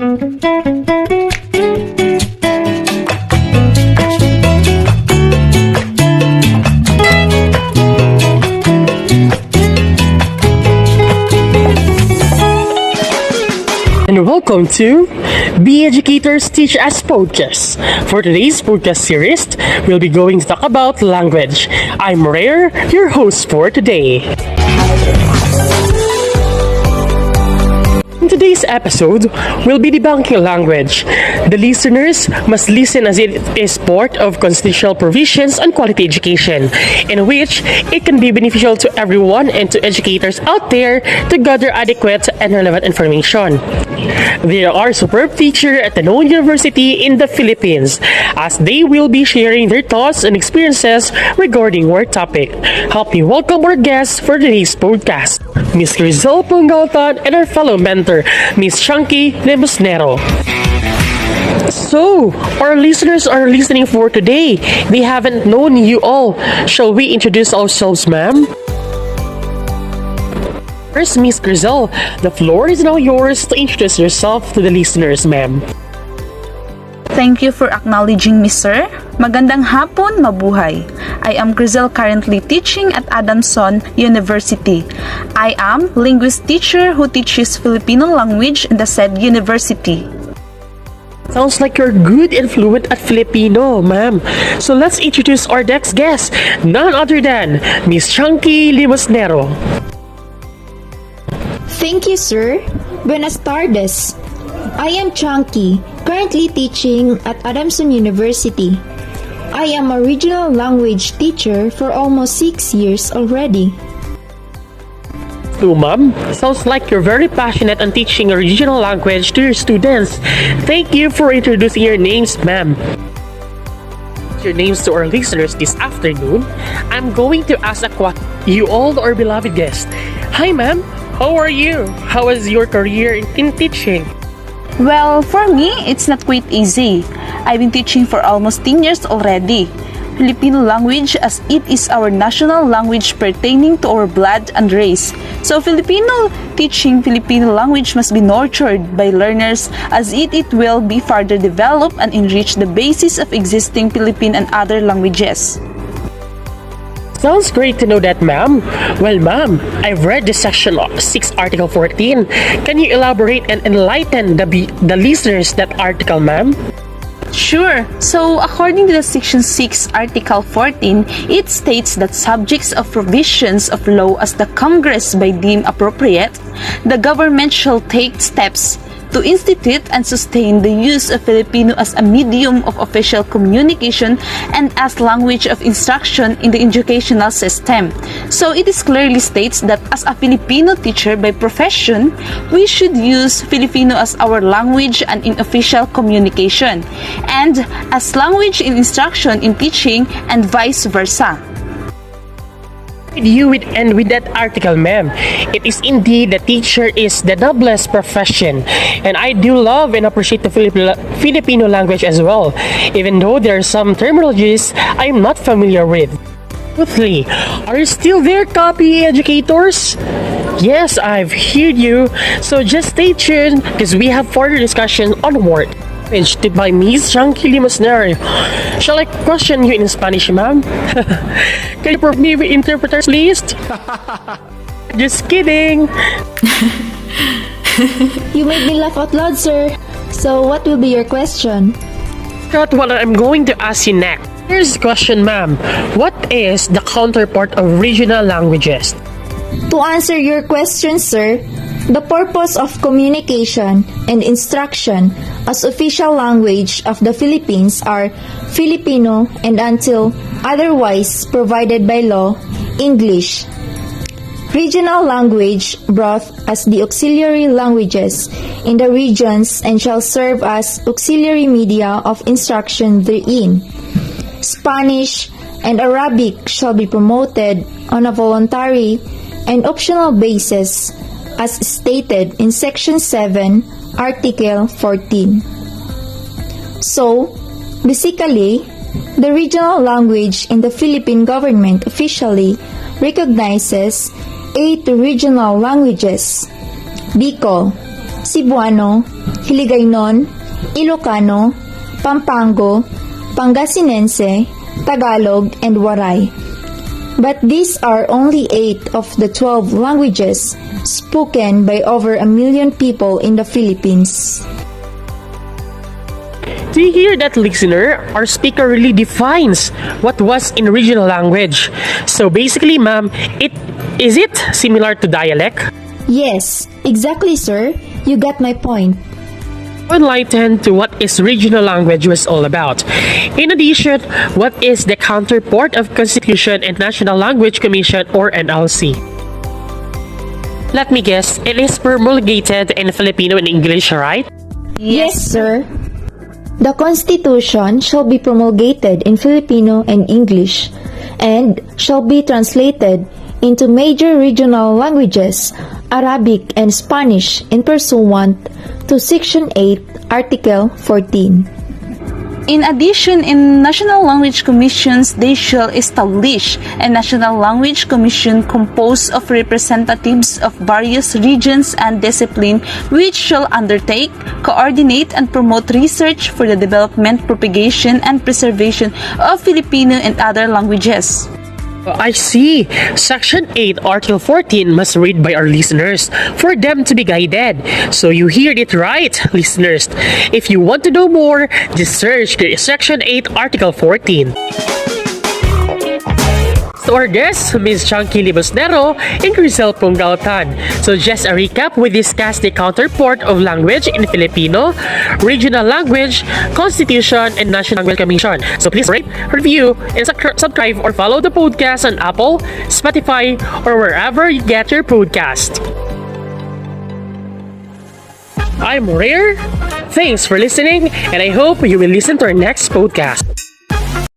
And welcome to Be Educators Teach Us podcast. For today's podcast series, we'll be going to talk about language. I'm Rare, your host for today. In today's episode, we'll be debunking language. The listeners must listen as it is part of constitutional provisions on quality education, in which it can be beneficial to everyone and to educators out there to gather adequate and relevant information. There are superb teachers at the known university in the Philippines, as they will be sharing their thoughts and experiences regarding our topic. Help me welcome our guests for today's podcast, Ms. Rizal Pungaltan and our fellow mentor, Ms. Chunky Limosnero. So, our listeners are listening for today. They haven't known you all. Shall we introduce ourselves, ma'am? First, Ms. Grizel, the floor is now yours to introduce yourself to the listeners, ma'am. Thank you for acknowledging me, sir. Magandang hapon, mabuhay. I am Grizel, currently teaching at Adamson University. I am linguist teacher who teaches Filipino language in the said university. Sounds like you're good and fluent at Filipino, ma'am. So let's introduce our next guest, none other than Miss Chunky Limosnero. Thank you, sir. Buenas tardes. I am Chunky, currently teaching at Adamson University. I am a regional language teacher for almost 6 years already. So, ma'am, sounds like you're very passionate on teaching a regional language to your students. Thank you for introducing your names, ma'am. Your names to our listeners this afternoon. I'm going to ask a question you all our beloved guests. Hi, ma'am. How are you? How is your career in teaching? Well, for me, it's not quite easy. I've been teaching for almost 10 years already. Filipino language, as it is our national language pertaining to our blood and race. So teaching Filipino language must be nurtured by learners as it will be further developed and enrich the basis of existing Philippine and other languages. Sounds great to know that, ma'am. Well, ma'am, I've read the section 6, Article 14. Can you elaborate and enlighten the listeners that article, ma'am? Sure. So, according to the Section 6, Article 14, it states that subjects of provisions of law as the Congress by deem appropriate, the government shall take steps to institute and sustain the use of Filipino as a medium of official communication and as language of instruction in the educational system. So it is clearly states that as a Filipino teacher by profession, we should use Filipino as our language and in official communication, and as language in instruction in teaching and vice versa. With that article, ma'am, it is indeed the teacher is the noblest profession, and I do love and appreciate the Filipino language as well, even though there are some terminologies I am not familiar with. Truthfully, are you still there, copy educators? Yes, I've heard you, so just stay tuned because we have further discussion onward. By Ms. Chunky Limosnero. Shall I question you in Spanish, ma'am? Can you provide me with interpreters, please? Just kidding. You made me laugh out loud, sir. So, what will be your question? That's what I'm going to ask you next. Here's the question, ma'am. What is the counterpart of regional languages? To answer your question, sir, the purpose of communication and instruction as official language of the Philippines are Filipino and until otherwise provided by law, English. Regional language brought as the auxiliary languages in the regions and shall serve as auxiliary media of instruction therein. Spanish and Arabic shall be promoted on a voluntary and optional basis as stated in Section 7, Article 14. So, basically, the regional language in the Philippine government officially recognizes 8 regional languages: Bicol, Cebuano, Hiligaynon, Ilocano, Pampango, Pangasinense, Tagalog, and Waray. But these are only 8 of the 12 languages spoken by over 1 million people in the Philippines. Do you hear that, listener? Our speaker really defines what was in regional language. So basically, ma'am, is it similar to dialect? Yes, exactly, sir. You got my point. Enlightened to what is regional language was all about. In addition, what is the counterpart of Constitution and National Language Commission or NLC? Let me guess, it is promulgated in Filipino and English, right? Yes, sir. The Constitution shall be promulgated in Filipino and English, and shall be translated into major regional languages, Arabic and Spanish, in pursuant to Section 8, Article 14. In addition, in national language commissions, they shall establish a national language commission composed of representatives of various regions and discipline, which shall undertake, coordinate, and promote research for the development, propagation, and preservation of Filipino and other languages. I see. Section 8, Article 14 must read by our listeners for them to be guided. So you heard it right, listeners. If you want to know more, just search the Section 8, Article 14. So our guests, Ms. Chunky Libosnero and Crisel Pungaltan. So just a recap, we discussed the counterpart of language in Filipino, regional language, Constitution, and National Language Commission. So please rate, review, and subscribe or follow the podcast on Apple, Spotify, or wherever you get your podcast. I'm Rare. Thanks for listening, and I hope you will listen to our next podcast.